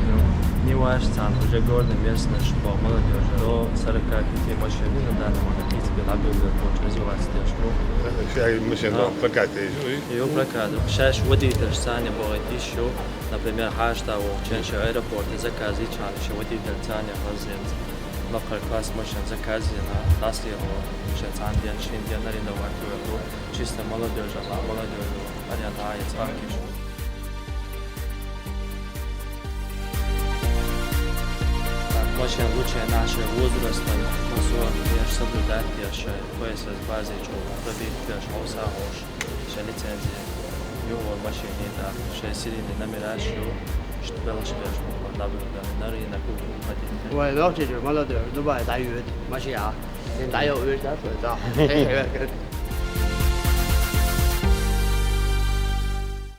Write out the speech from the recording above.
Ну, не важно, уже горный местный шпал, молодежь. До 45 машин на данный момент, в принципе, набегают, очень развиваться тяжко. Все машины в прокате. Ее прокатом. Сейчас водитель Саня будет еще, например, Хаштау, Ченши аэропорт, заказы Чанши, водитель Саня возит. Local class машин заказы на нас его, сейчас Андиан, Шиндиан, Нариноватую, чисто молодежь, а молодежь, понятно, Ицвакиш. Очень лучше наши возраста, я соблюдать, я пояса с базой, что пробить, я шоуса, еще лицензия. Его машине, да, 6 серийный номера, что было шпеш, на рынок,我老这就马老弟，都把大鱼，马西亚，连大有鱼都知道，嘿嘿。